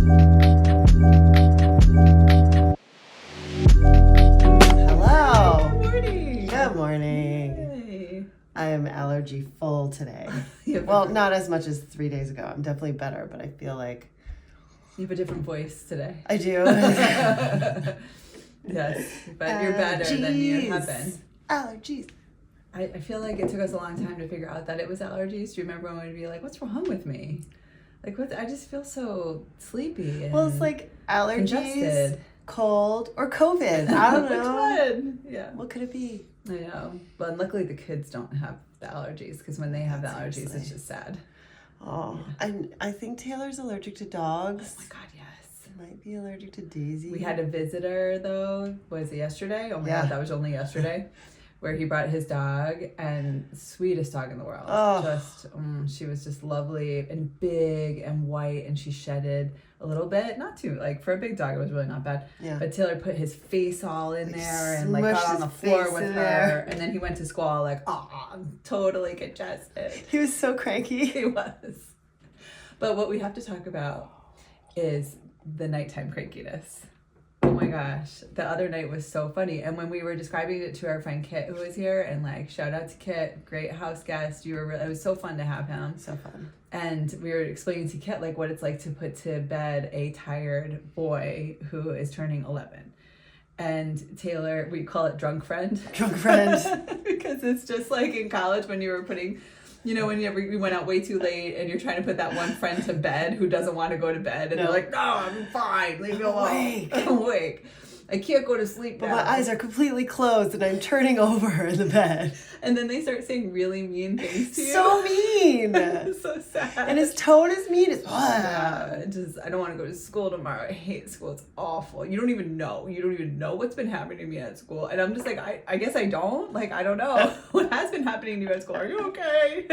Hello. Good morning. Good morning. Hey. I am allergy full today. You Well, not as much as 3 days ago. I'm definitely better, but I feel like have a different voice today. I do. Yes, but you're better than you have been. Allergies. I feel like it took us a long time to figure out that it was allergies. Do you remember when we'd be like, what's wrong with me? Like, what? I just feel so sleepy. And Well, it's like allergies, congested. cold, or COVID. I don't know. Which one? Yeah. What could it be? I know. But luckily the kids don't have the allergies, because when they have the allergies, Seriously. it's just sad. Oh, I think Taylor's allergic to dogs. Oh my God, yes. Might be allergic to Daisy. We had a visitor, though, was it yesterday? Oh my Yeah. God, that was only yesterday. Where he brought his dog, and sweetest dog in the world. Oh. Just, she was just lovely and big and white, and she shedded a little bit. Not too, like, for a big dog, it was really not bad. Yeah. But Taylor put his face all in Like, there and, like, smushed got on his the floor face with in her. there. And then he went to school, like, totally congested. He was so cranky. He was. But what we have to talk about is the nighttime crankiness. Oh my gosh, the other night was so funny. And when we were describing it to our friend Kit, who was here, and like, shout out to Kit, great house guest. It was so fun to have him. So fun. And we were explaining to Kit like what it's like to put to bed a tired boy who is turning 11. And Taylor, we call it drunk friend. Drunk friend. Because it's just like in college when you were putting, whenever you went out way too late and you're trying to put that one friend to bed who doesn't want to go to bed, and they're like, no, I'm fine, leave me alone. I'm awake. I can't go to sleep now. But my eyes are completely closed and I'm turning over in the bed. And then they start saying really mean things to you. So mean. It's so sad. And his tone is mean. It's Yeah, I don't want to go to school tomorrow. I hate school. It's awful. You don't even know what's been happening to me at school. And I'm just like, I guess I don't. Like, I don't know what has been happening to you at school. Are you okay?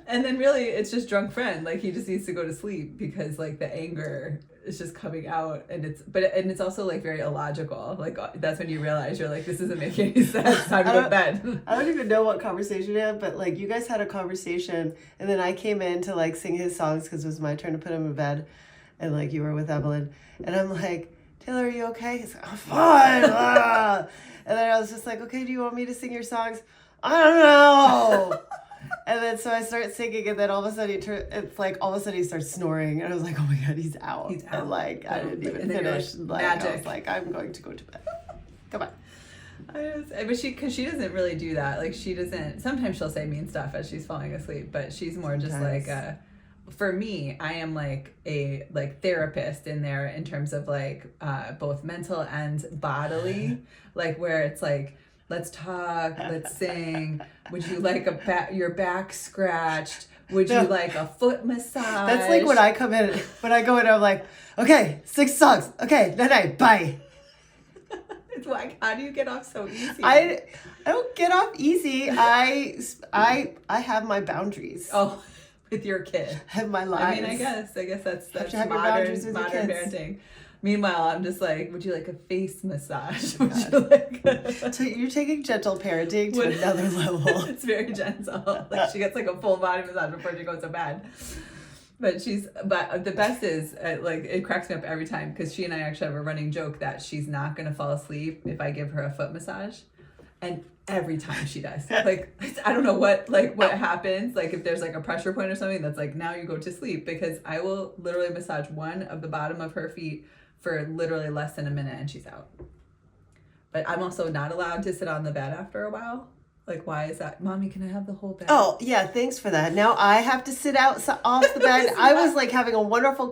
And then really, it's just drunk friend. Like, he just needs to go to sleep because like the anger is just coming out, and it's also like very illogical. Like, that's when you realize you're like, this isn't making any sense. Time to go to bed. I don't even know what conversation we had, but like you guys had a conversation and then I came in to like sing his songs because it was my turn to put him in bed, and like you were with Evelyn, and I'm like, Taylor, are you okay? He's like, I'm fine. And then I was just like, okay, do you want me to sing your songs? I don't know. And then so I start singing, and then all of a sudden he starts snoring, and I was like, oh my God, he's out. He's out. And like I didn't even finish. Like, I was like, I'm going to go to bed. Come on. But she doesn't really do that. Like, she doesn't. Sometimes she'll say mean stuff as she's falling asleep, but she's more just like for me, I am like a therapist in there in terms of like both mental and bodily, like where it's like, let's talk, let's sing. Would you like your back scratched? Would you like a foot massage? That's like when I come in. When I go in, I'm like, okay, 6 songs. Okay, night, bye. It's like, how do you get off so easy? I don't get off easy. I have my boundaries. Oh, with your kid. I have my lives. I mean, I guess that's to have your boundaries with your modern kids. parenting. Meanwhile, I'm just like, would you like a face massage? Would you like So you're taking gentle parenting to another level. It's very gentle. Like, she gets like a full body massage before she goes to bed. But the best is, like, it cracks me up every time, because she and I actually have a running joke that she's not going to fall asleep if I give her a foot massage. And every time she does. Like, I don't know what happens. Like, if there's like a pressure point or something that's like, now you go to sleep, because I will literally massage one of the bottom of her feet for literally less than a minute and she's out. But I'm also not allowed to sit on the bed after a while. Like, why is that? Mommy, can I have the whole bed? Oh, yeah, thanks for that. Now I have to sit off the bed. I was like having a wonderful,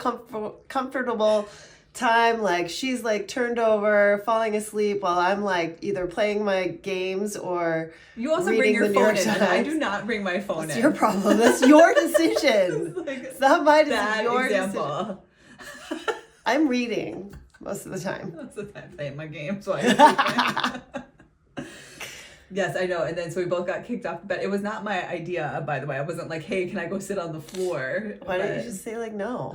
comfortable time. Like, she's like turned over, falling asleep while I'm like either playing my games or you also reading bring your the phone New in. York And I Times. do not bring my phone That's in. your problem. That's your decision. It's not my decision. Bad Your example. decision. I'm reading most of the time. Most of the time playing my game, so Yes, I know. And then so we both got kicked off the bed. It was not my idea, by the way. I wasn't like, hey, can I go sit on the floor? Why don't you just say like no?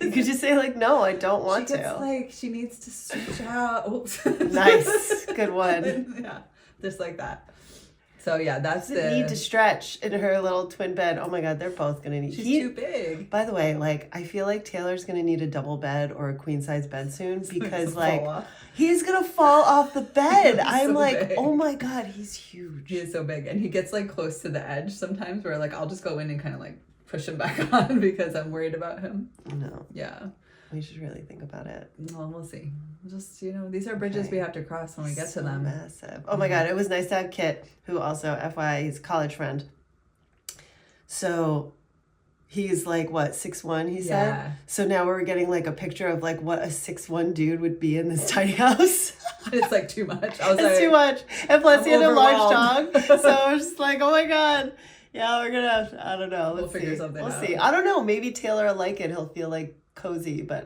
You could just say like no, I don't want she gets, to. like, she needs to stretch out. Oops. Nice. Good one. Yeah, just like that. So yeah, that's the need to stretch in her little twin bed. Oh my God, they're both gonna need. She's too big. By the way, like I feel like Taylor's gonna need a double bed or a queen size bed soon because like he's gonna fall off the bed. I'm so like, big. Oh my God, he's huge. He is so big, and he gets like close to the edge sometimes. Where like I'll just go in and kind of like push him back on because I'm worried about him. No. Yeah. We should really think about it. Well, we'll see. Just, these are bridges we have to cross when we get to them. Massive. Oh my God, it was nice to have Kit, who also, FYI, he's a college friend. So he's like, what, 6'1", he said? So now we're getting like a picture of like what a 6'1" dude would be in this tiny house. It's like too much. It's too much. And plus he had a large dog. So I was just like, oh my God. Yeah, we're gonna, I don't know. We'll figure something out. We'll see. I don't know. Maybe Taylor will like it. He'll feel like cozy, but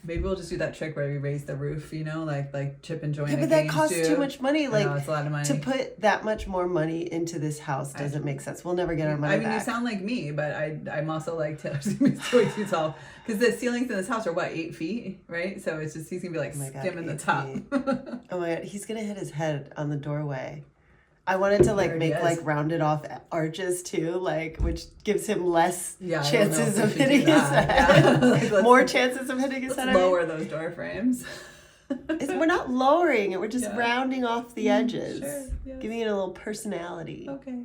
maybe we'll just do that trick where we raise the roof, like Chip and Joanna. Yeah, but that costs too much money. Like, it's a lot of money. To put that much more money into this house doesn't make sense. We'll never get our money back. You sound like me, but I'm also like Taylor's gonna be way too tall because the ceilings in this house are what, 8 feet, right? So it's just he's gonna be like skimming the top. Oh my God, he's gonna hit his head on the doorway. I wanted to like make like rounded off arches too, like which gives him less chances of hitting his head. Yeah. More chances of hitting his head. Lower those door frames. We're not lowering it. We're just rounding off the edges, yes. giving it a little personality. Okay.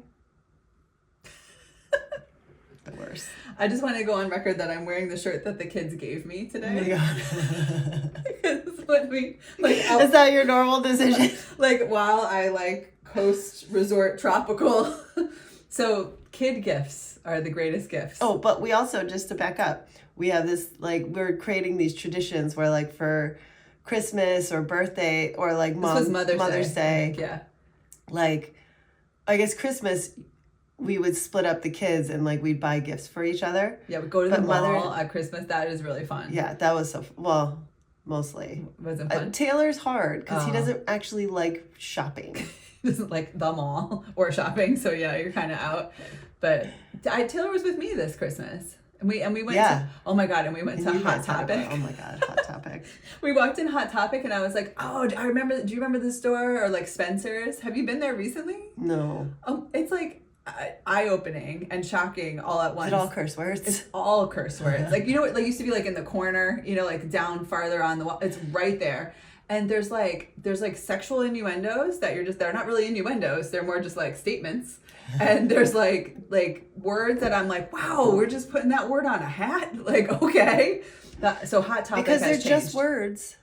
The worst. I just want to go on record that I'm wearing the shirt that the kids gave me today. Oh my God. Is that your normal decision? Like while I like coast resort tropical. So kid gifts are the greatest gifts. Oh, but we also, just to back up, we have this like we're creating these traditions where like for Christmas or birthday or like Mother's Day. Yeah. Like I guess Christmas we would split up the kids and like we'd buy gifts for each other. Yeah, we go to the mall at Christmas. That is really fun. Yeah, that was well, mostly. Was it fun? Taylor's hard because he doesn't actually like shopping. Doesn't like the mall or shopping, so yeah, you're kind of out. But Taylor was with me this Christmas, and we went. Yeah. Oh my God! And we went to Hot Topic. Oh my God, Hot Topic. We walked in Hot Topic, and I was like, oh, I remember. Do you remember the store or like Spencer's? Have you been there recently? No. Oh, it's like eye-opening and shocking all at once. Is it all curse words? It's all curse words. Like what like used to be like in the corner, like down farther on the wall. It's right there. And there's like sexual innuendos that they're not really innuendos. They're more just like statements. And there's like words that I'm like, wow, we're just putting that word on a hat. Like, okay. So Hot Topic because they're has just words.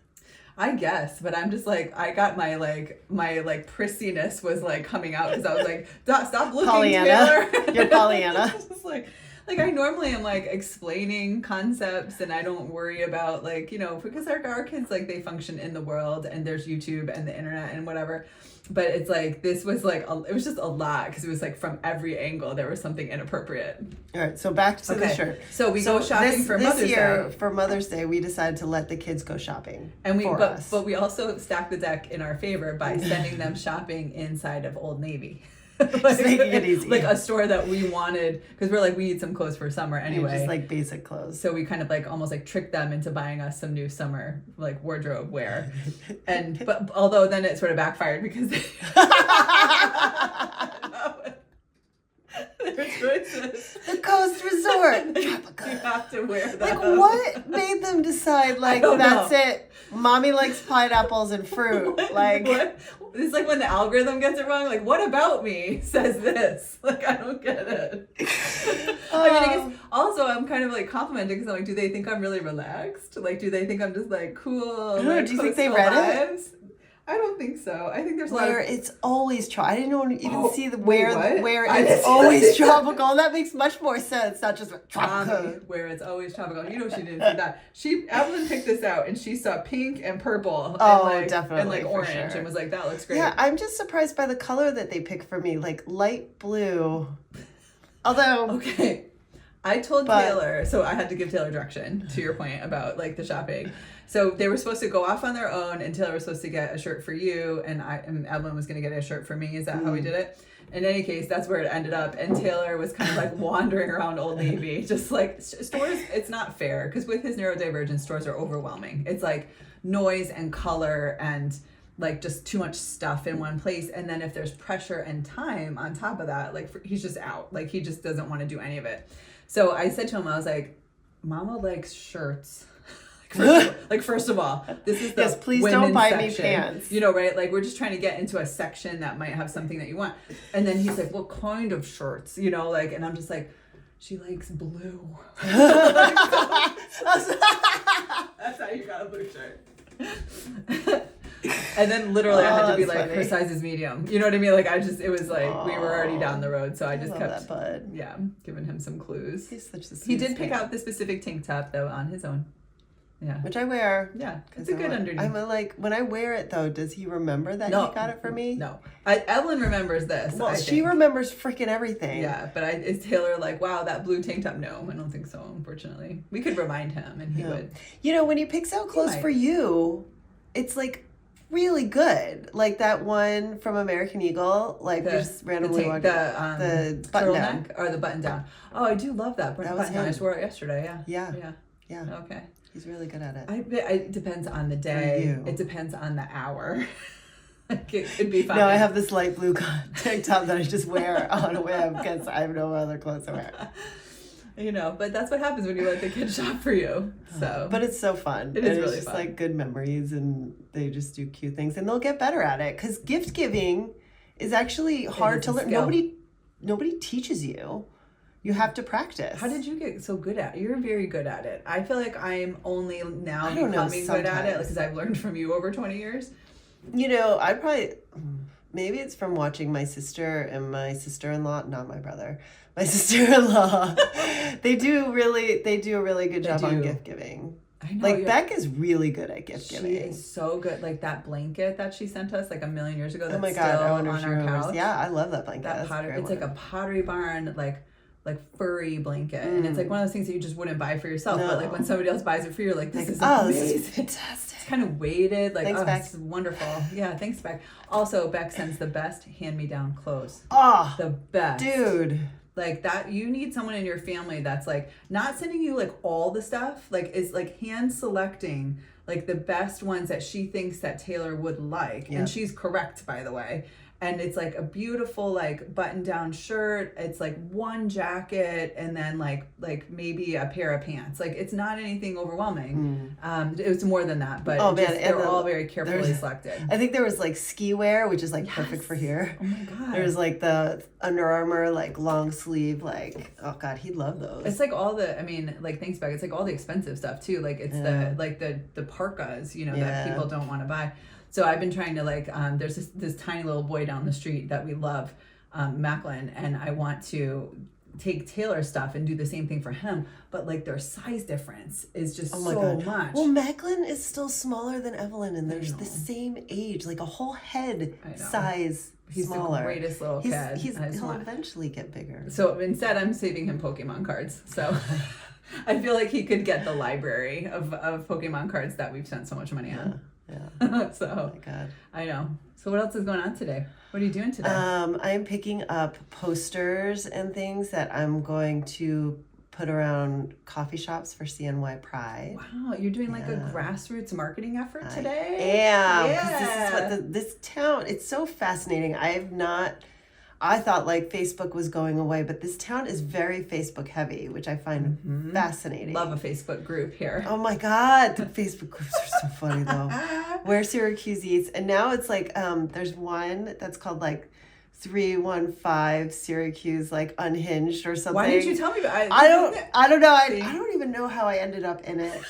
I guess, but I'm just like, I got my prissiness was like coming out because I was like, stop looking, Pollyanna. Taylor. You're Pollyanna. Just like I normally am like explaining concepts and I don't worry about because our kids they function in the world and there's YouTube and the internet and whatever. But it's like, this was it was just a lot because it was like from every angle there was something inappropriate. All right, so back to the shirt. So we go shopping for Mother's Day. This year, for Mother's Day, we decided to let the kids go shopping but we also stacked the deck in our favor by sending them shopping inside of Old Navy. Just making it easy. Like a store that we wanted because we're like, we need some clothes for summer anyway. Just like basic clothes. So we kind of almost tricked them into buying us some new summer wardrobe wear. But although then it sort of backfired because the coast resort. Tropical. You have to wear that. What made them decide that's it? Mommy likes pineapples and fruit. What? It's like when the algorithm gets it wrong. Like, what about me says this? I don't get it. I mean, I guess also I'm kind of complimenting because I'm like, do they think I'm really relaxed? Do they think I'm just cool? Do you think they read it? I don't think so. I think there's a lot where it's always I didn't even see where it's always tropical. That makes much more sense. Not just tropical. Where it's always tropical. She didn't see that. Evelyn picked this out and she saw pink and purple. And definitely. And orange sure. and was like, that looks great. Yeah, I'm just surprised by the color that they picked for me, light blue. Although okay. I told Taylor, so I had to give Taylor direction to your point about the shopping. So they were supposed to go off on their own and Taylor was supposed to get a shirt for you and Evelyn was going to get a shirt for me. Is that how we did it? In any case, that's where it ended up. And Taylor was kind of wandering around Old Navy, just stores. It's not fair because with his neurodivergent, stores are overwhelming. It's noise and color and like just too much stuff in one place. And then if there's pressure and time on top of that, like he's just out. Like he just doesn't want to do any of it. So I said to him, I was like, Mama likes shirts. First of all, this is the yes, please don't buy section. Me pants. You know, right? Like we're just trying to get into a section that might have something that you want. And then he's like, what kind of shirts? You know, like, and I'm just like, she likes blue. That's how you got a blue shirt. And then literally I had to be like, funny. Her size is medium. You know what I mean? Like it was like, we were already down the road. So I just kept, that bud. Yeah, giving him some clues. He's such a sweet He did pick out the specific tank top though on his own. Yeah. Which I wear. Yeah. It's a good underneath. I'm like, when I wear it though, does he remember that he got it for me? No. Evelyn remembers this. Well, she remembers freaking everything. Yeah, but is Taylor like, wow, that blue tank top? No, I don't think so, unfortunately. We could remind him and he would. You know, when he picks out clothes for you, it's like really good. Like that one from American Eagle, like just randomly the button down. Or the button down. Oh, I do love that. That was him. I just wore it yesterday, Yeah. Okay. He's really good at it. It depends on the day. It depends on the hour. It'd be fine. No, I have this light blue tank top that I just wear on a whim because I have no other clothes to wear. You know, but that's what happens when you let the kids shop for you. So, but it's so fun. It is really just fun. Like good memories, and they just do cute things, and they'll get better at it because gift giving is actually hard to learn. Nobody teaches you. You have to practice. How did you get so good at it? You're very good at it. I feel like I'm only now becoming good at it because I've learned from you over 20 years. You know, maybe it's from watching my sister and my sister-in-law, not my brother, my sister-in-law. They do a really good job on gift giving. I know. Like Beck is really good at gift giving. She is so good. Like that blanket that she sent us like a million years ago. Oh my God, I wonder if she remembers. Yeah, I love that blanket. It's like a Pottery Barn, like furry blanket, and it's like one of those things that you just wouldn't buy for yourself. But like when somebody else buys it for you, you're like, this is amazing. This is fantastic. It's kind of weighted. Like, thanks, Beck. It's wonderful. Yeah, thanks, Beck. Also, Beck sends the best hand-me-down clothes. The best, dude. Like that, you need someone in your family that's like not sending you like all the stuff, like is like hand selecting like the best ones that she thinks that Taylor would like. And she's correct, by the way. And it's like a beautiful like button down shirt. It's like one jacket and then like maybe a pair of pants. Like it's not anything overwhelming. It was more than that, but they're all very carefully selected. I think there was like ski wear, which is like perfect for here. Oh my God. There was like the Under Armour like long sleeve, like, oh God, he'd love those. It's like all the, I mean, like thanks, Beck. It's like all the expensive stuff too. Like it's the parkas, you know, that people don't want to buy. So I've been trying to like, there's this tiny little boy down the street that we love, Macklin, and I want to take Taylor's stuff and do the same thing for him, but like their size difference is just so much. Well, Macklin is still smaller than Evelyn, and they're the same age, like a whole head size. He's smaller. The greatest little kid. He'll eventually get bigger. So instead, I'm saving him Pokemon cards. So I feel like he could get the library of Pokemon cards that we've spent so much money on. Yeah. So, oh my God. I know. So what else is going on today? What are you doing today? I'm picking up posters and things that I'm going to put around coffee shops for CNY Pride. Wow, you're doing like a grassroots marketing effort today? Yeah. This is what this town, it's so fascinating. I thought like Facebook was going away, but this town is very Facebook heavy, which I find fascinating. Love a Facebook group here. Oh my God, the Facebook groups are so funny though. Where Syracuse Eats, and now it's like there's one that's called like 315 Syracuse like Unhinged or something. Why didn't you tell me about it? I don't know. I don't even know how I ended up in it.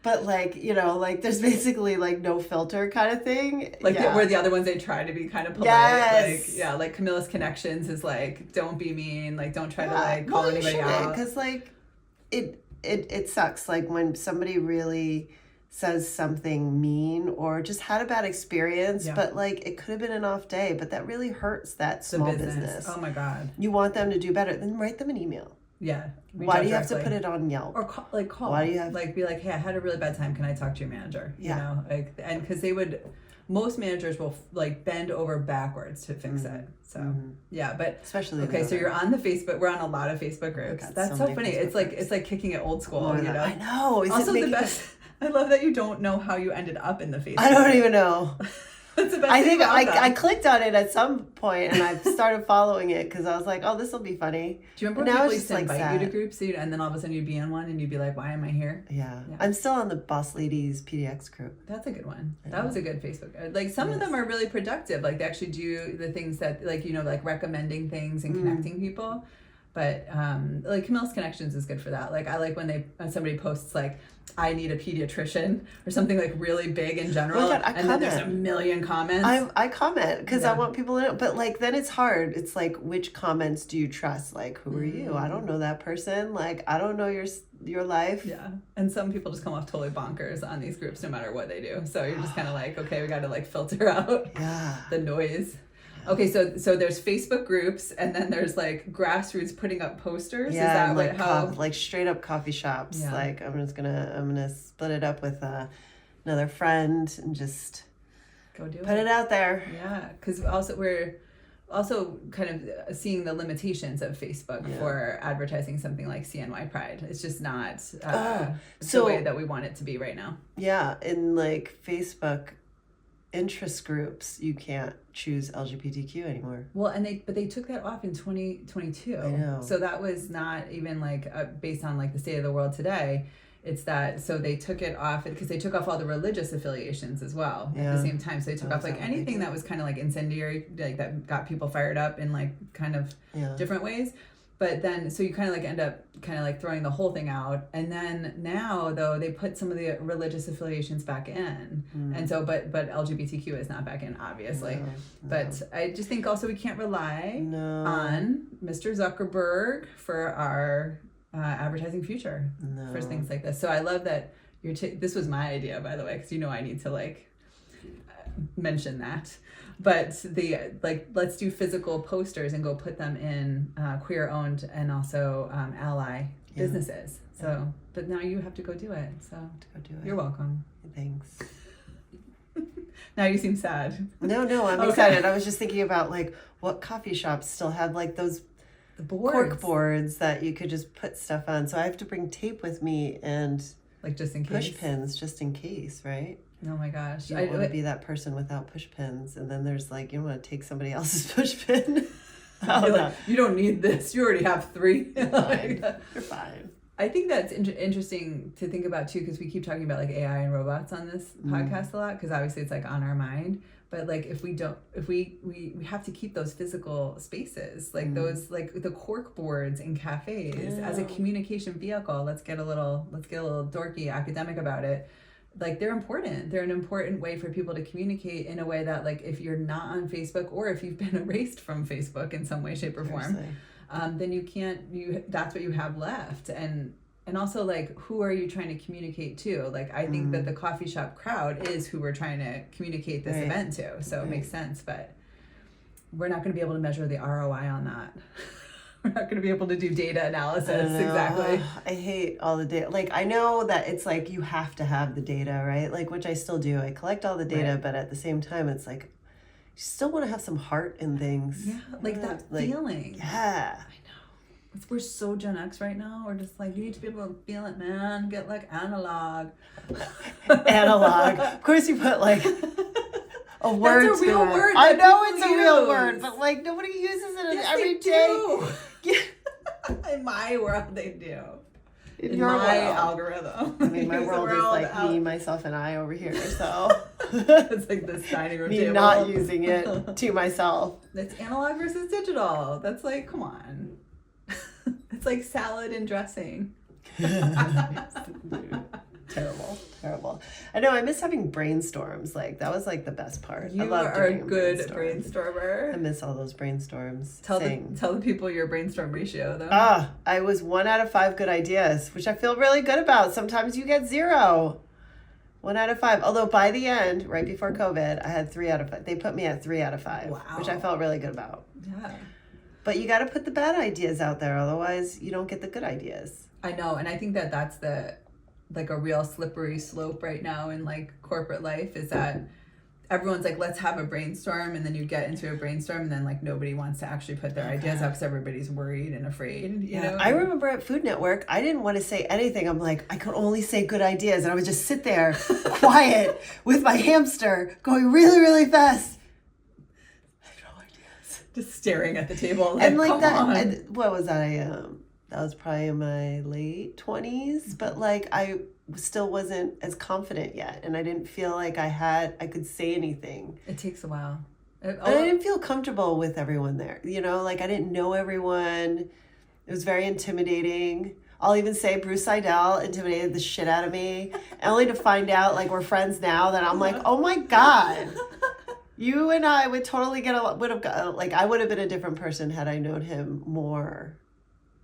But like, you know, like there's basically like no filter kind of thing. Like where the other ones they try to be kind of polite. Yes. Like like Camilla's Connections is like, don't be mean, like don't try to like call anybody out. Because like it sucks like when somebody really says something mean or just had a bad experience, but like it could have been an off day, but that really hurts that small business. Oh my God. You want them to do better, then write them an email. Yeah. Why do you have to put it on Yelp? Or call. Why do you have like be like, hey, I had a really bad time. Can I talk to your manager? You know, like, and because most managers will like bend over backwards to fix it. So yeah, but especially so you're on the Facebook. We're on a lot of Facebook groups. That's so funny. It's like kicking it old school. You know. I know. Also the best. I love that you don't know how you ended up in the Facebook. I don't even know. That's the best I thing think about them. I clicked on it at some point and I started following it because I was like, oh, this will be funny. Do you remember And when now people it's used to just, invite sad. you to groups and then all of a sudden you'd be in one and you'd be like, why am I here? Yeah. Yeah. I'm still on the Boss Ladies PDX group. That's a good one. That was a good Facebook. Like some of them are really productive. Like they actually do the things that like, you know, like recommending things and connecting people. But like Camille's Connections is good for that. Like I like when somebody posts like, I need a pediatrician or something like really big in general. Oh my God, I and comment. then there's a million comments. I comment because Yeah. I want people to know. But like then it's hard. It's like, which comments do you trust? Like, who are you? I don't know that person. Like, I don't know your life. Yeah. And some people just come off totally bonkers on these groups no matter what they do. So you're just kind of like, okay, we got to like filter out the noise. Okay, so there's Facebook groups, and then there's like grassroots putting up posters. Yeah, Is that like like straight up coffee shops. Yeah. Like I'm gonna split it up with another friend and just go do put it out there. Yeah, because also we're also kind of seeing the limitations of Facebook for advertising something like CNY Pride. It's just not the way that we want it to be right now. Yeah, in like Facebook interest groups, you can't choose LGBTQ anymore. Well, and they took that off in 2022. I know. So that was not even like based on like the state of the world today. It's that, so they took it off because they took off all the religious affiliations as well at the same time. So they took off like anything that was kind of like incendiary, like that got people fired up in like kind of different ways. But then, so you kind of like end up kind of like throwing the whole thing out. And then now, though, they put some of the religious affiliations back in. And so, but LGBTQ is not back in, obviously. No. But I just think also we can't rely on Mr. Zuckerberg for our advertising future for things like this. So I love that this was my idea, by the way, because you know I need to like mention that. But let's do physical posters and go put them in queer owned and also ally businesses. So, but now you have to go do it. So you're welcome. Thanks. Now you seem sad. No, I'm excited. I was just thinking about like what coffee shops still have like those cork boards that you could just put stuff on. So I have to bring tape with me and like just in case push pins just in case, right? Oh my gosh. You don't want to be that person without push pins. And then there's like, you don't want to take somebody else's push pin. You don't need this. You already have 3. You're fine. I think that's interesting to think about too, because we keep talking about like AI and robots on this podcast a lot, because obviously it's like on our mind. But like if we have to keep those physical spaces, like those like the cork boards in cafes as a communication vehicle. Let's get a little dorky academic about it. Like they're important. They're an important way for people to communicate in a way that like if you're not on Facebook or if you've been erased from Facebook in some way, shape, or form, then you can't. That's what you have left. And also like who are you trying to communicate to? Like I think that the coffee shop crowd is who we're trying to communicate this event to. So it makes sense, but we're not going to be able to measure the ROI on that. We're not going to be able to do data analysis. Exactly. I hate all the data. Like, I know that it's like you have to have the data, right? Like, which I still do. I collect all the data, but at the same time, it's like, you still want to have some heart in things. Yeah, like that feeling. Yeah. I know. We're so Gen X right now. We're just like, you need to be able to feel it, man. Get like analog. Analog. Of course, you put like a word. That's a real word. I know it's a real word, but like nobody uses it every day. In my world, they do. In your my world. algorithm. I mean, my world is like me, myself, and I over here. So it's like this dining room me table. not using it to myself. It's analog versus digital. That's like, come on. It's like salad and dressing. Terrible. I know, I miss having brainstorms. Like, that was like the best part. You are a good brainstormer. I miss all those brainstorms. Tell the people your brainstorm ratio, though. I was 1 out of 5 good ideas, which I feel really good about. Sometimes you get 0. 1 out of 5. Although by the end, right before COVID, I had 3 out of 5. They put me at 3 out of 5, which I felt really good about. Yeah. But you got to put the bad ideas out there. Otherwise, you don't get the good ideas. I know. And I think that that's like a real slippery slope right now in like corporate life, is that everyone's like, let's have a brainstorm, and then you get into a brainstorm, and then like nobody wants to actually put their ideas out because everybody's worried and afraid, you know? I remember at Food Network, I didn't want to say anything. I'm like, I could only say good ideas, and I would just sit there quiet with my hamster going really, really fast. I have no ideas. Just staring at the table, like, And like come that, on. and what was I? That was probably in my late 20s, but like I still wasn't as confident yet, and I didn't feel like I could say anything. It takes a while. And I didn't feel comfortable with everyone there. You know, like I didn't know everyone. It was very intimidating. I'll even say Bruce Seidel intimidated the shit out of me, only to find out like we're friends now that I'm like, oh my God. You and I would totally I would have been a different person had I known him more.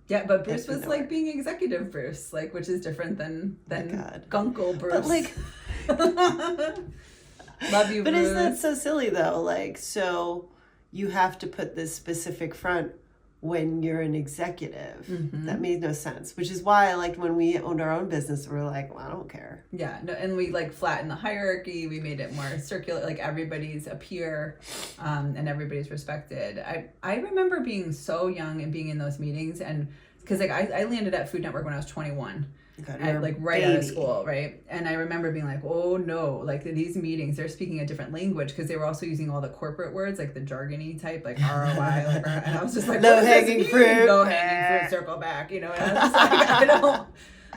Yeah, but Bruce was like being executive Bruce, like, which is different than Gunkle Bruce. But like, love you, but Bruce. isn't that so silly though? Like, so you have to put this specific front when you're an executive. Mm-hmm. That made no sense, which is why I liked when we owned our own business, we were like, well, I don't care. Yeah, no, and we like flattened the hierarchy. We made it more circular, like everybody's a peer, and everybody's respected. I remember being so young and being in those meetings, and because like I landed at Food Network when I was 21. Like right out of school, right? And I remember being like, oh no, like these meetings, they're speaking a different language because they were also using all the corporate words, like the jargony type, like ROI, like, and I was just like, low hanging fruit, circle back, you know? And I was just like,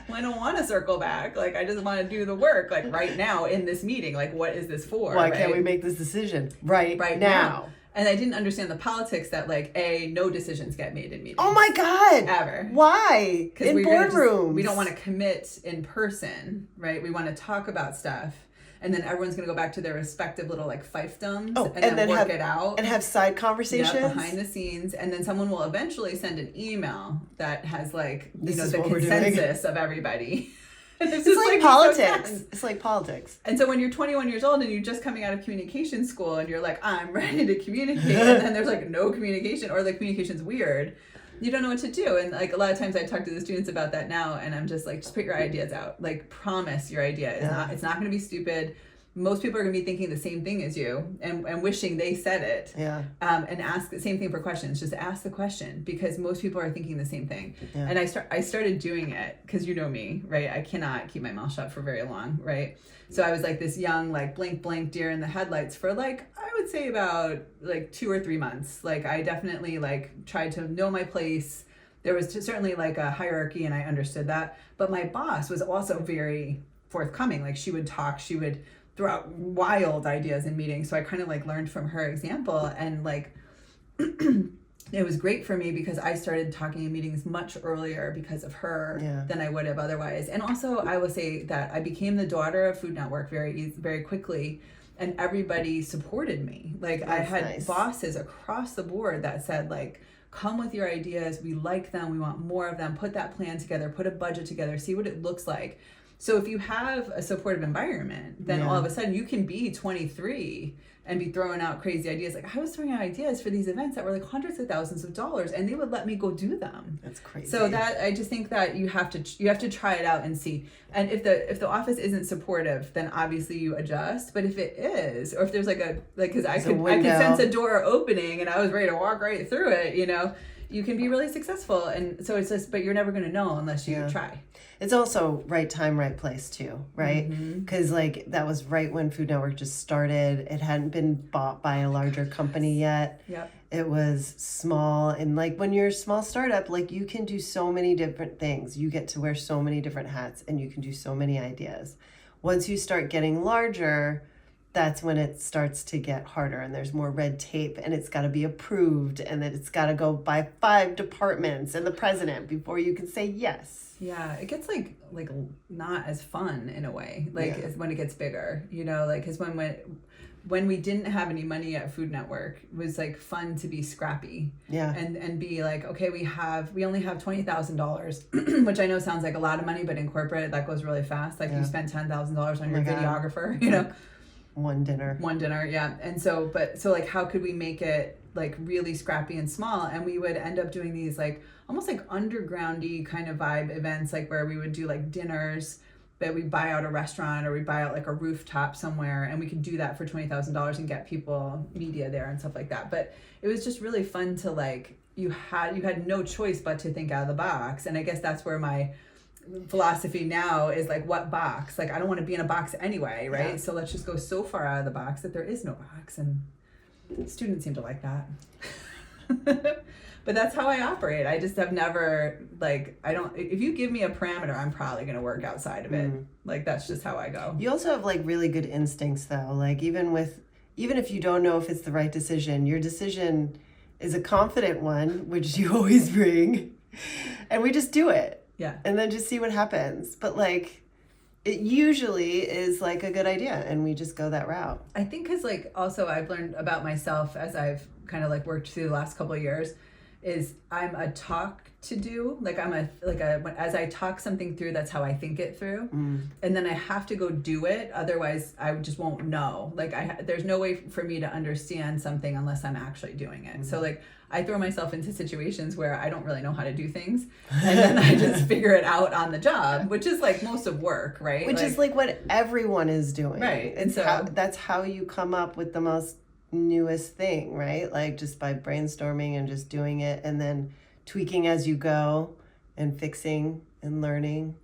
I don't want to circle back. Like, I just want to do the work, like right now in this meeting. Like, what is this for? Why can't we make this decision right now? And I didn't understand the politics that, like, no decisions get made in meetings. Oh my God. Ever. Why? In boardrooms. We don't want to commit in person, right? We want to talk about stuff. And then everyone's going to go back to their respective little, like, fiefdoms and then work it out. And have side conversations. Yeah, behind the scenes. And then someone will eventually send an email that has, like, the consensus of everybody. It's like politics. It's like politics. And so when you're 21 years old and you're just coming out of communication school and you're like, I'm ready to communicate, and then there's like no communication, or the communication's weird, you don't know what to do. And like a lot of times I talk to the students about that now, and I'm just like, just put your ideas out. Like, promise your idea. It's not going to be stupid. Most people are going to be thinking the same thing as you and wishing they said it. Yeah. And ask the same thing for questions. Just ask the question, because most people are thinking the same thing. Yeah. And I started doing it because you know me, right? I cannot keep my mouth shut for very long, right? So I was like this young, like blink deer in the headlights for like, I would say about like 2 or 3 months. Like I definitely like tried to know my place. There was certainly like a hierarchy, and I understood that. But my boss was also very forthcoming. Like she would talk, she would throw out wild ideas in meetings. So I kind of like learned from her example, and like it was great for me because I started talking in meetings much earlier because of her than I would have otherwise. And also I will say that I became the daughter of Food Network very quickly, and everybody supported me. Like I had bosses across the board that said like, come with your ideas. We like them. We want more of them. Put that plan together, put a budget together, see what it looks like. So if you have a supportive environment, then all of a sudden you can be 23 and be throwing out crazy ideas. Like I was throwing out ideas for these events that were like hundreds of thousands of dollars, and they would let me go do them. That's crazy. So that I just think that you have to try it out and see. And if the office isn't supportive, then obviously you adjust. But if it is, or if there's because I could sense a door opening and I was ready to walk right through it, you know, you can be really successful. And so it's just, but you're never going to know unless you try. It's also right time, right place too, right? Because like that was right when Food Network just started. It hadn't been bought by a larger company yet. Yep. It was small, and like when you're a small startup, like you can do so many different things. You get to wear so many different hats, and you can do so many ideas. Once you start getting larger, that's when it starts to get harder, and there's more red tape, and it's got to be approved, and then it's got to go by 5 departments and the president before you can say yes. Yeah, it gets like not as fun in a way, like as when it gets bigger, you know, like because when we didn't have any money at Food Network, it was like fun to be scrappy. Yeah. And be like, okay, we only have $20,000, which I know sounds like a lot of money, but in corporate that goes really fast. Like you spend $10,000 on your videographer, you know. One dinner, yeah. And so like how could we make it like really scrappy and small? And we would end up doing these like almost like undergroundy kind of vibe events, like where we would do like dinners that we buy out a restaurant or we buy out like a rooftop somewhere, and we can do that for $20,000 and get people media there and stuff like that. But it was just really fun to like, you had no choice but to think out of the box. And I guess that's where my philosophy now is like, what box? Like, I don't want to be in a box anyway, right? Yeah. So let's just go so far out of the box that there is no box. And students seem to like that. But that's how I operate. I just have never, like, if you give me a parameter, I'm probably going to work outside of it. Like, that's just how I go. You also have like really good instincts though. Like even if you don't know if it's the right decision, your decision is a confident one, which you always bring, and we just do it. Yeah. And then just see what happens. But like, it usually is like a good idea, and we just go that route. I think because like also I've learned about myself as I've kind of like worked through the last couple of years is I'm a talk to do. Like as I talk something through, that's how I think it through. And then I have to go do it. Otherwise I just won't know. Like there's no way for me to understand something unless I'm actually doing it. So like I throw myself into situations where I don't really know how to do things. And then I just figure it out on the job, which is like most of work, right? Which is like what everyone is doing. Right. And so that's how you come up with the most newest thing, right? Like just by brainstorming and just doing it and then tweaking as you go and fixing and learning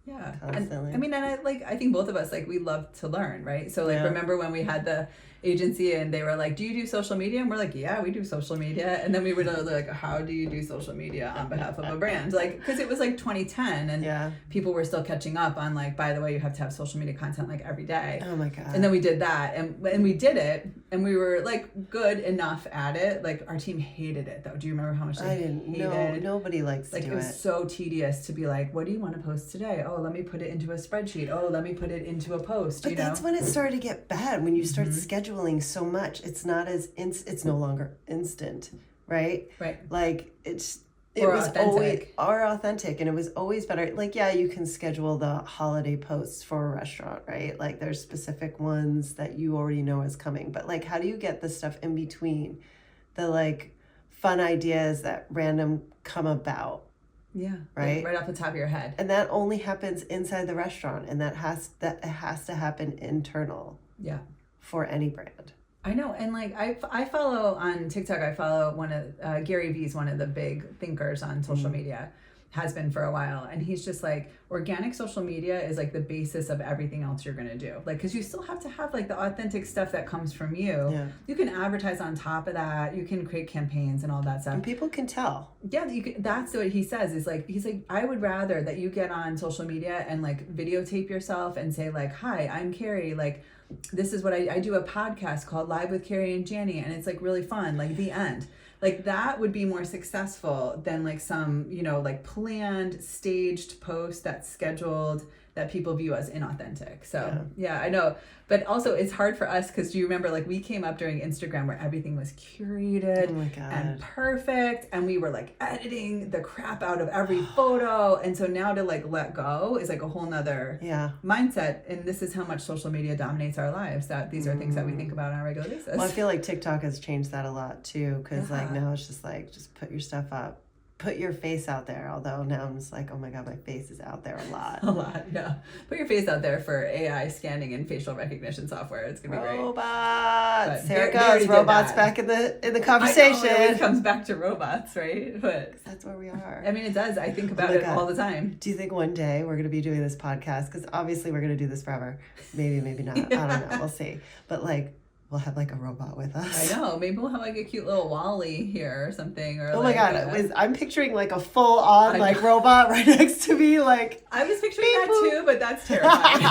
constantly. And I think both of us, like, we love to learn, right? So like remember when we had the agency and they were like, do you do social media? And we're like, yeah, we do social media. And then we were like, how do you do social media on behalf of a brand? Like, because it was like 2010 and people were still catching up on like, by the way, you have to have social media content like every day. Oh my God. And then we did that and we did it and we were like good enough at it. Like our team hated it though. Do you remember how much they hated it? Nobody likes to do it. Like it was so tedious to be like, what do you want to post today? Oh, let me put it into a spreadsheet. Oh, let me put it into a post. But that's when it started to get bad. When you start scheduling so much, it's not as it's no longer instant, right? Right. Like it was always authentic, and it was always better. Like you can schedule the holiday posts for a restaurant, right? Like there's specific ones that you already know is coming. But like, how do you get the stuff in between, the like fun ideas that random come about? Yeah. Right. Like right off the top of your head. And that only happens inside the restaurant, and it has to happen internal. Yeah. For any brand. I know. And like I follow on TikTok, I follow one of Gary Vee's one of the big thinkers on social media, has been for a while. And he's just like, organic social media is like the basis of everything else you're going to do. Like, cause you still have to have like the authentic stuff that comes from you. Yeah. You can advertise on top of that. You can create campaigns and all that stuff. And people can tell. Yeah. That's what he says is like, he's like, I would rather that you get on social media and like videotape yourself and say like, hi, I'm Carrie. Like, this is what I do a podcast called Live with Carrie and Janny, and it's like really fun, like the end. Like that would be more successful than like some, like planned, staged post that's scheduled that people view as inauthentic. So yeah, I know. But also it's hard for us because do you remember like we came up during Instagram where everything was curated and perfect and we were like editing the crap out of every photo. And so now to like let go is like a whole nother mindset. And this is how much social media dominates our lives, that these are things that we think about on a regular basis. Well, I feel like TikTok has changed that a lot too, because like now it's just like, just put your stuff up. Put your face out there, although now I'm just like, oh my God, my face is out there a lot. Yeah. Put your face out there for AI scanning and facial recognition software. It's gonna be great. Robots. There it goes. Robots back in the conversation. I know, it always comes back to robots, right? But that's where we are. I mean, it does. I think about it all the time. Do you think one day we're gonna be doing this podcast? Because obviously we're gonna do this forever. Maybe not. I don't know. We'll see. But like, we'll have like a robot with us. I know. Maybe we'll have like a cute little Wall-E here or something. Or my God. I'm picturing like a full-on like robot right next to me. Like I was picturing that too, but that's terrifying.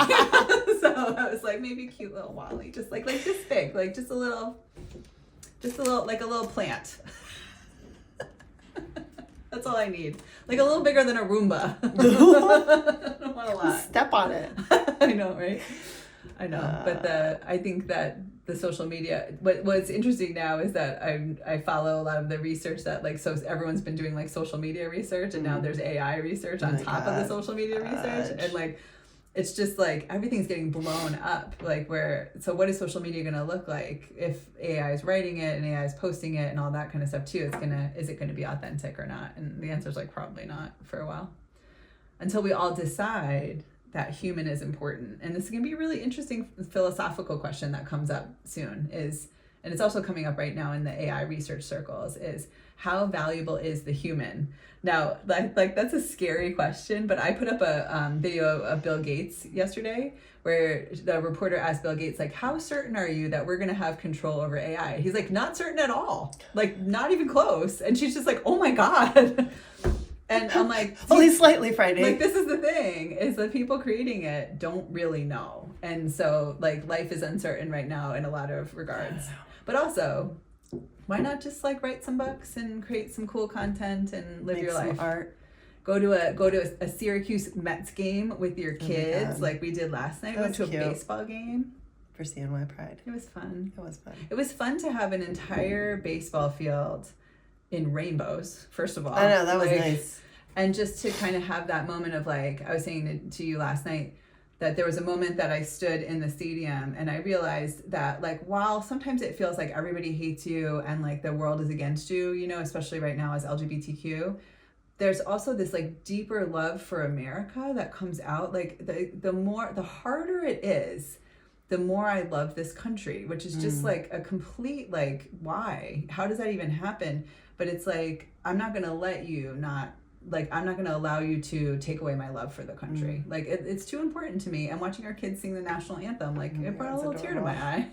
So I was like, maybe a cute little Wall-E, just like this big, like just a little, like a little plant. That's all I need. Like a little bigger than a Roomba. I don't want a lot. Step on it. I know, right? I know, but I think that the social media, what's interesting now is that I follow a lot of the research that like, so everyone's been doing like social media research and now there's AI research on top of the social media research. And like, it's just like, everything's getting blown up. Like so what is social media going to look like if AI is writing it and AI is posting it and all that kind of stuff too? Is it going to be authentic or not? And the answer is like, probably not for a while, until we all decide that human is important. And this is going to be a really interesting philosophical question that comes up soon and it's also coming up right now in the AI research circles, is how valuable is the human? Now, like that's a scary question, but I put up a video of Bill Gates yesterday where the reporter asked Bill Gates, like, how certain are you that we're going to have control over AI? He's like, not certain at all. Like, not even close. And she's just like, oh my God. And I'm like, only slightly frightening. Like, this is the thing, is the people creating it don't really know. And so, like, life is uncertain right now in a lot of regards. But also, why not just like write some books and create some cool content and live your life? Art. Go to a Syracuse Mets game with your kids, like we did last night. Went to a baseball game. For CNY Pride. It was fun. It was fun. It was fun to have an entire baseball field in rainbows, first of all. I know, that was nice. And just to kind of have that moment of like, I was saying to you last night, that there was a moment that I stood in the stadium and I realized that, like, while sometimes it feels like everybody hates you and like the world is against you, you know, especially right now as LGBTQ, there's also this like deeper love for America that comes out. Like the harder it is, the more I love this country, which is just like a complete, like, why? How does that even happen? But it's like, I'm not going to let you not, like, I'm not going to allow you to take away my love for the country. Like, it's too important to me. And watching our kids sing the national anthem, like, it brought a little tear to my eye.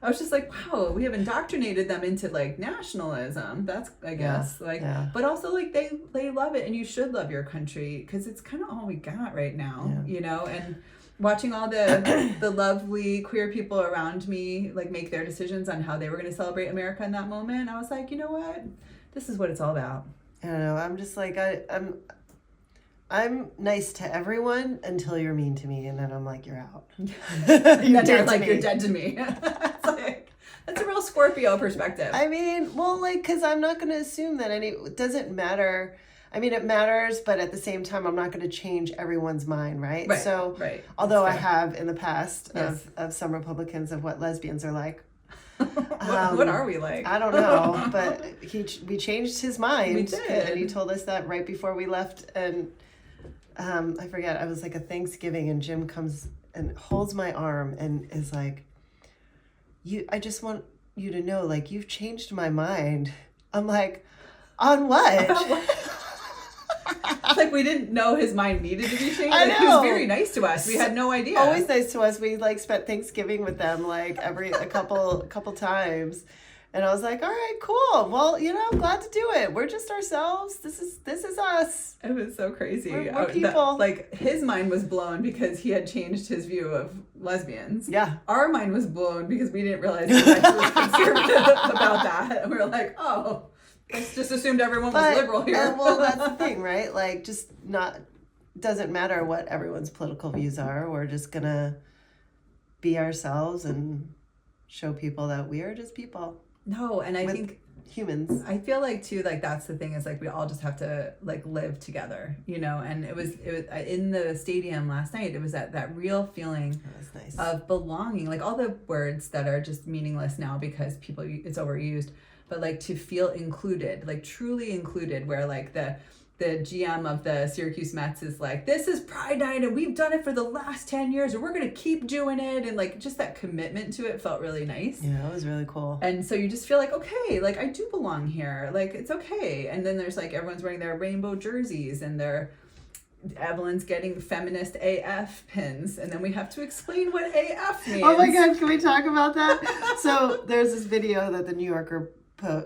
I was just like, wow, we have indoctrinated them into, like, nationalism. That's, I guess, but also, like, they love it. And you should love your country because it's kind of all we got right now, you know? And watching all the lovely queer people around me, like, make their decisions on how they were going to celebrate America in that moment, I was like, you know what? This is what it's all about. I don't know. I'm just like, I'm nice to everyone until you're mean to me, and then I'm like, you're out. You're dead to me. It's like, that's a real Scorpio perspective. I mean, well, like, because I'm not going to assume that it doesn't matter. I mean, it matters, but at the same time, I'm not going to change everyone's mind, right? So, although I have in the past of some Republicans of what lesbians are like. What are we like? I don't know, but we changed his mind. We did. And he told us that right before we left. And I forget, I was like a Thanksgiving, and Jim comes and holds my arm and is like, I just want you to know, like, you've changed my mind. I'm like, on what? It's like we didn't know his mind needed to be changed. I know. He was very nice to us. We had no idea. Always nice to us. We like spent Thanksgiving with them like a couple times. And I was like, all right, cool. Well, you know, I'm glad to do it. We're just ourselves. This is us. It was so crazy. We're people. Like, his mind was blown because he had changed his view of lesbians. Yeah. Our mind was blown because we didn't realize he was actually conservative about that. And we were like, oh, I just assumed everyone was liberal here. Well, that's the thing, right? Like, just doesn't matter what everyone's political views are. We're just going to be ourselves and show people that we are just people. No, and I think humans. I feel like too, like that's the thing, is like we all just have to like live together, you know. And it was in the stadium last night. It was that real feeling of belonging, like all the words that are just meaningless now because it's overused, but like to feel included, like truly included, where like the GM of the Syracuse Mets is like, this is Pride Night and we've done it for the last 10 years and we're going to keep doing it. And like just that commitment to it felt really nice. Yeah, it was really cool. And so you just feel like, okay, like I do belong here. Like it's okay. And then there's like everyone's wearing their rainbow jerseys and Evelyn's getting feminist AF pins. And then we have to explain what AF means. Oh my God, can we talk about that? So there's this video that the New Yorker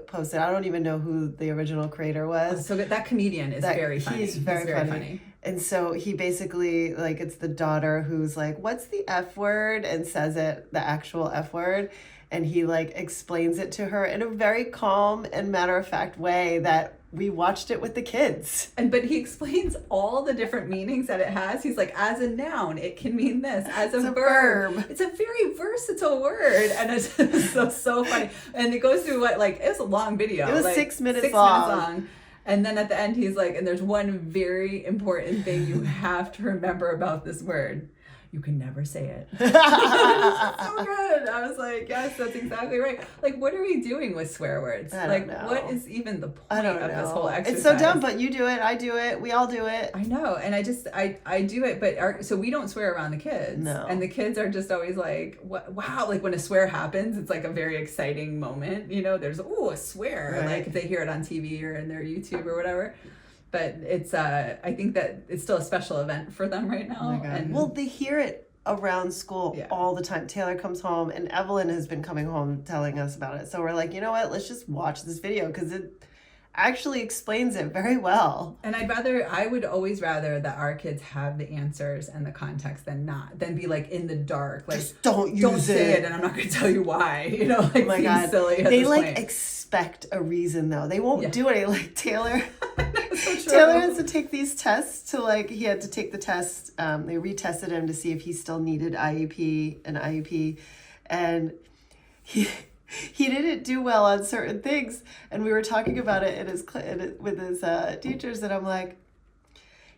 posted. I don't even know who the original creator was. So that comedian is very funny. He's very funny. And so he basically, like, it's the daughter who's like, what's the F word? And says it, the actual F word. And he like explains it to her in a very calm and matter-of-fact way that we watched it with the kids. But he explains all the different meanings that it has. He's like, as a noun, it can mean this. As a verb. It's a very versatile word. And it's so funny. And it goes through it was a long video. It was like 6 minutes long. And then at the end, he's like, and there's one very important thing you have to remember about this word. you can never say it. So good. I was like, yes, that's exactly right. Like, what are we doing with swear words? I Like, don't know. what is even the I point don't of know. this whole exercise? It's so dumb, but you do it, I do it, we all do it. I know, and I do it, but so we don't swear around the kids. No. And the kids are just always like, what, wow, like when a swear happens, it's like a very exciting moment. You know, there's, a swear. Right. Like if they hear it on TV or in their YouTube or whatever. But it's, I think that it's still a special event for them right now. Oh my God. And well, they hear it around school all the time. Taylor comes home, and Evelyn has been coming home telling us about it. So we're like, you know what? Let's just watch this video because it actually explains it very well. And I would always rather that our kids have the answers and the context than be like in the dark. Like, just don't say it, and I'm not going to tell you why. You know, like, oh my God. silly. At they this like point. Expect a reason though. They won't do it. Like Taylor. So Taylor has to take these tests he had to take the test. They retested him to see if he still needed IEP, and he didn't do well on certain things. And we were talking about it with his teachers, and I'm like,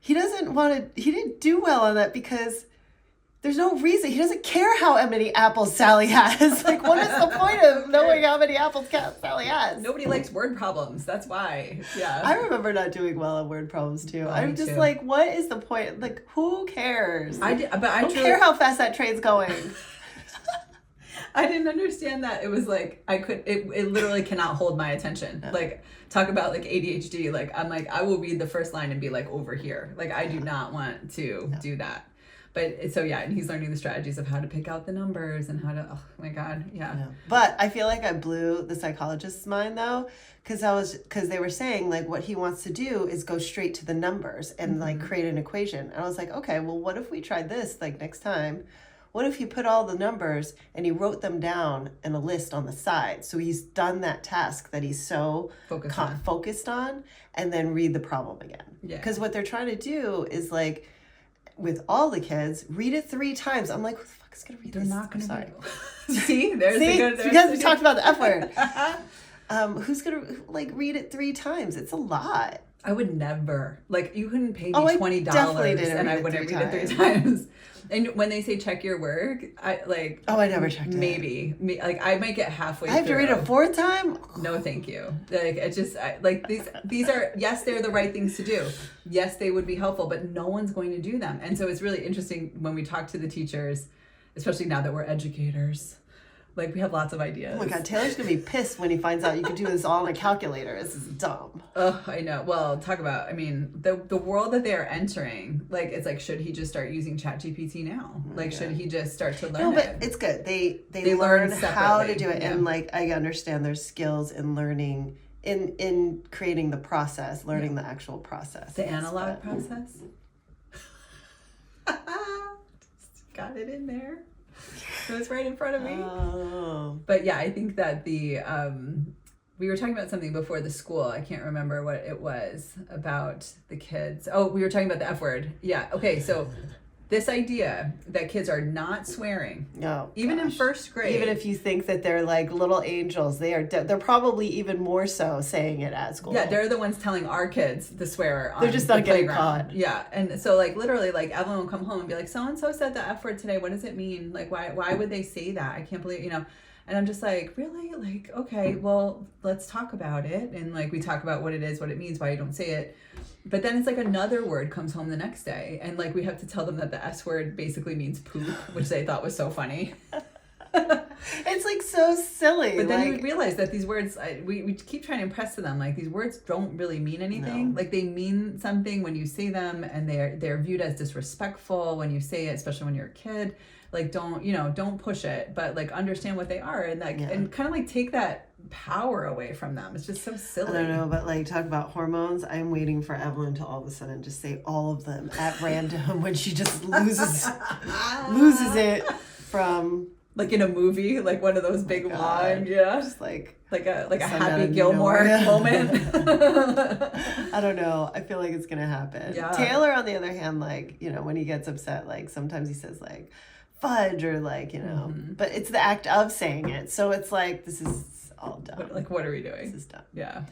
he didn't do well on that because there's no reason. He doesn't care how many apples Sally has. Like, what is the point of knowing how many apples Sally has? Nobody likes word problems. That's why. Yeah. I remember not doing well on word problems too. I'm just like, what is the point? Like, who cares? I don't care how fast that train's going. I didn't understand that. It was like it literally cannot hold my attention. Yeah. Like, talk about like ADHD. Like, I'm like, I will read the first line and be like, over here. Like, I do not want to do that. But so and he's learning the strategies of how to pick out the numbers and how to, oh my God, yeah. But I feel like I blew the psychologist's mind though, because they were saying like what he wants to do is go straight to the numbers and like create an equation. And I was like, okay, well, what if we tried this like next time? What if he put all the numbers and he wrote them down in a list on the side? So he's done that task that he's so focused on, and then read the problem again. Yeah. Because what they're trying to do is like, with all the kids, read it 3 times. I'm like, who the fuck is going to read this? They're not going to read it. See? There's See? the good. Because we talked about the F word. Who's going to, like, read it 3 times? It's a lot. I would never. Like, you couldn't pay me $20 and I wouldn't read it 3 times. And when they say check your work, I never checked it. Maybe. Like, I might get halfway through. I have to read it a 4th time? No, thank you. Like, it just, like, these are, yes, they're the right things to do. Yes, they would be helpful, but no one's going to do them. And so it's really interesting when we talk to the teachers, especially now that we're educators. Like, we have lots of ideas. Oh my God, Taylor's going to be pissed when he finds out you can do this all on a calculator. This is dumb. Oh, I know. Well, talk about, I mean, the world that they are entering, like, it's like, should he just start using ChatGPT now? Like, should he just start to learn No, but it's good. They learn how to do it. Yeah. And, like, I understand their skills in learning, in creating the process, learning the actual process. The analog process? Got it in there. It was right in front of me. Oh. But yeah, I think that we were talking about something before the school. I can't remember what it was about the kids. Oh, we were talking about the F word. Yeah. Okay. So this idea that kids are not swearing, even in 1st grade, even if you think that they're like little angels, they're probably even more so saying it at school. Yeah, they're the ones telling our kids the swear on they're just not the getting playground. caught. Yeah, and so like literally, like Evelyn will come home and be like, "So and so said the F word today. What does it mean? Like, why would they say that? I can't believe And I'm just like, really? Like, okay, well, let's talk about it. And like, we talk about what it is, what it means, why you don't say it. But then it's like another word comes home the next day. And like, we have to tell them that the S word basically means poop, which they thought was so funny. It's like so silly. But then you realize that these words, we keep trying to impress to them, like these words don't really mean anything. No. Like they mean something when you say them, and they're viewed as disrespectful when you say it, especially when you're a kid. Like don't push it, but like understand what they are, and like and kind of like take that power away from them. It's just so silly. I don't know, but like talk about hormones. I'm waiting for Evelyn to all of a sudden just say all of them at random when she just loses it from. Like in a movie, like one of those big lines, just like a Happy Gilmore moment. I don't know. I feel like it's gonna happen. Yeah. Taylor, on the other hand, like when he gets upset, like sometimes he says like fudge or like but it's the act of saying it. So it's like this is all dumb. Like what are we doing? This is dumb. Yeah.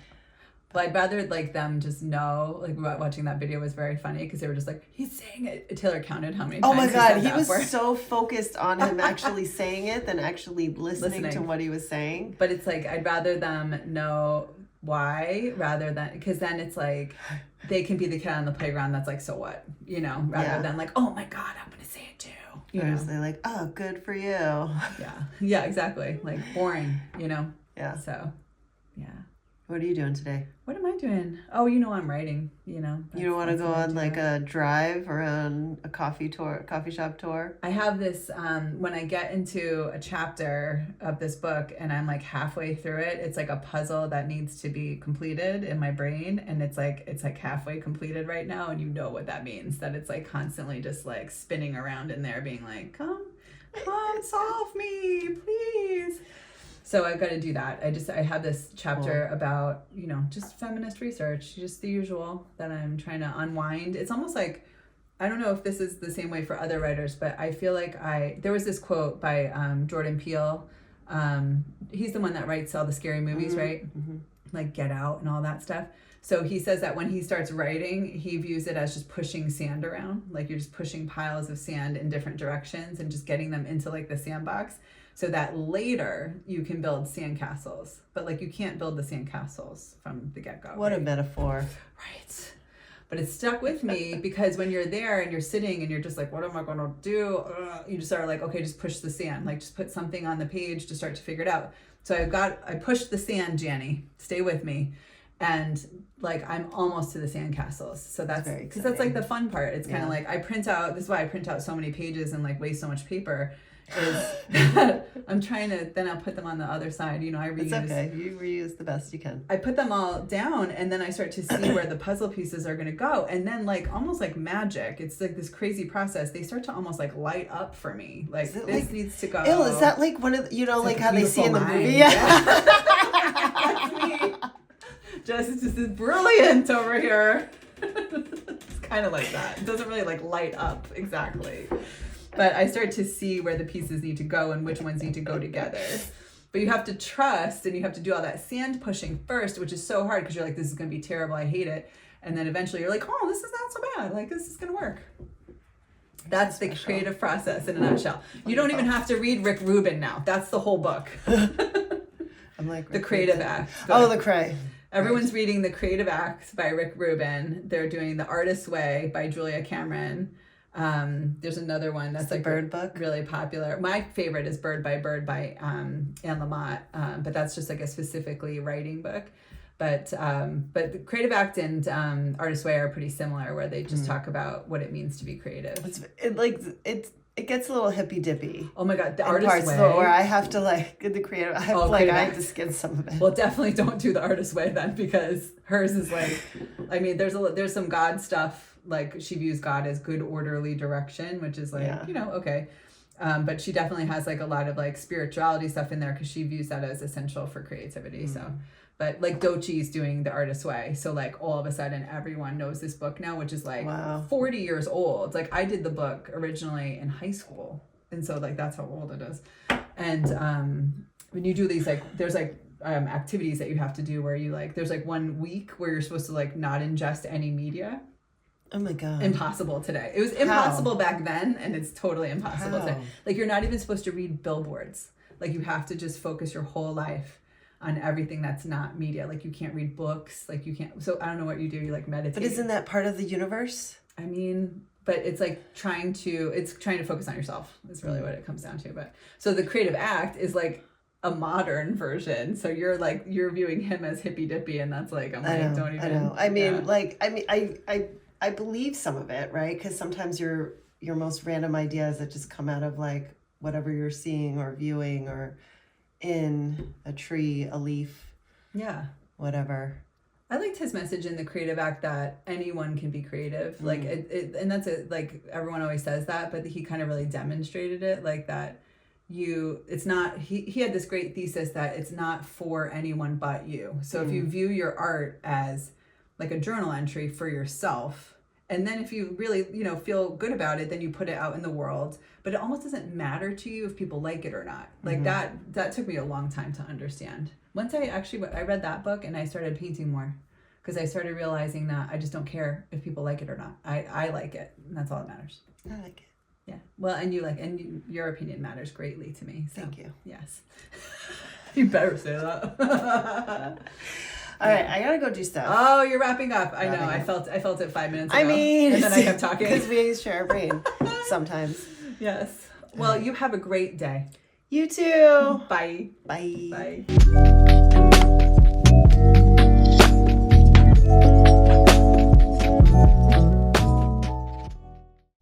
Well, I'd rather like them just know, like watching that video was very funny because they were just like, he's saying it. Taylor counted how many times. Oh my God, he said was so focused on him actually saying it than actually listening to what he was saying. But it's like, I'd rather them know why rather than, because then it's like, they can be the kid on the playground that's like, so what? You know, rather than like, oh my God, I'm going to say it too. You know? They're like, oh, good for you. Yeah, exactly. Like boring, you know? Yeah. So, yeah. What are you doing today? What am I doing? Oh, you know, I'm writing, you know. You don't want to go on like a drive around a coffee shop tour? I have this, when I get into a chapter of this book and I'm like halfway through it, it's like a puzzle that needs to be completed in my brain. And it's like halfway completed right now. And you know what that means, that it's like constantly just like spinning around in there being like, come solve me, please. So I've got to do that. I have this chapter about, you know, just feminist research, just the usual that I'm trying to unwind. It's almost like, I don't know if this is the same way for other writers, but I feel like there was this quote by Jordan Peele. He's the one that writes all the scary movies, right? Mm-hmm. Like Get Out and all that stuff. So he says that when he starts writing, he views it as just pushing sand around. Like you're just pushing piles of sand in different directions and just getting them into like the sandbox. So that later you can build sandcastles, but like you can't build the sandcastles from the get-go. What a metaphor. Right. But it stuck with me because when you're there and you're sitting and you're just like, what am I going to do? You just are like, okay, just push the sand. Like just put something on the page to start to figure it out. So I pushed the sand, Janny, stay with me. And like, I'm almost to the sandcastles. So that's because that's like the fun part. It's kind of like this is why I print out so many pages and like waste so much paper. Is that I'm trying to, then I'll put them on the other side. You know, I reuse. It's okay. You reuse the best you can. I put them all down and then I start to see where the puzzle pieces are going to go. And then like, almost like magic, it's like this crazy process. They start to almost like light up for me. Like this like, needs to go. Ew, is that like one of the, you know, like how they see in the movie? Yeah. That's me. Just is brilliant over here. It's kind of like that. It doesn't really like light up exactly. But I start to see where the pieces need to go and which ones need to go together. But you have to trust and you have to do all that sand pushing first, which is so hard because you're like, this is going to be terrible. I hate it. And then eventually you're like, oh, this is not so bad. Like, this is going to work. That's the creative process in a nutshell. You don't even have to read Rick Rubin now. That's the whole book. I'm like, The Creative Act. Oh, The Cray. Everyone's reading The Creative Act by Rick Rubin. They're doing The Artist's Way by Julia Cameron. There's another one that's like Bird book, really popular. My favorite is Bird by Anne Lamott, but that's just like a specifically writing book. But the Creative Act and Artist's Way are pretty similar, where they just talk about what it means to be creative. It gets a little hippy dippy. Oh my God, the Artist's Way. Where I have to like the creative. I have to skin some of it. Well, definitely don't do the Artist's Way then, because hers is like, I mean, there's some God stuff. Like she views God as good orderly direction, which is like, you know, okay. But she definitely has like a lot of like spirituality stuff in there because she views that as essential for creativity. So, but like Dochi's doing The Artist's Way. So like all of a sudden everyone knows this book now, which is like 40 years old. Like I did the book originally in high school. And so like, that's how old it is. And when you do these, like there's like activities that you have to do where you like, there's like 1 week where you're supposed to like not ingest any media. Oh my God. Impossible today. It was impossible back then, and it's totally impossible today. Like, you're not even supposed to read billboards. Like, you have to just focus your whole life on everything that's not media. Like, you can't read books. Like, you can't. So, I don't know what you do. You, like, meditate. But isn't that part of the universe? I mean, but it's like trying to focus on yourself is really what it comes down to. But so the Creative Act is like a modern version. So you're viewing him as hippy dippy, and that's like, don't even. I know. I believe some of it, right? Because sometimes your most random ideas that just come out of like whatever you're seeing or viewing or in a tree, a leaf, whatever. I liked his message in The Creative Act that anyone can be creative. Like and that's it. Like everyone always says that, but he kind of really demonstrated it, like that. It's not. He had this great thesis that it's not for anyone but you. So if you view your art as like a journal entry for yourself, and then if you really, feel good about it, then you put it out in the world. But it almost doesn't matter to you if people like it or not. Like that took me a long time to understand. Once I read that book and I started painting more. because I started realizing that I just don't care if people like it or not. I like it, and that's all that matters. I like it. Yeah. Well, and your opinion matters greatly to me. So. Thank you. Yes. You better say that. All right, I gotta go do stuff. Oh, you're wrapping up. I know. Wrapping up. I felt it 5 minutes ago. I mean, and then I kept talking because we share our brain sometimes. Yes. Well, you have a great day. You too. Bye. Bye. Bye.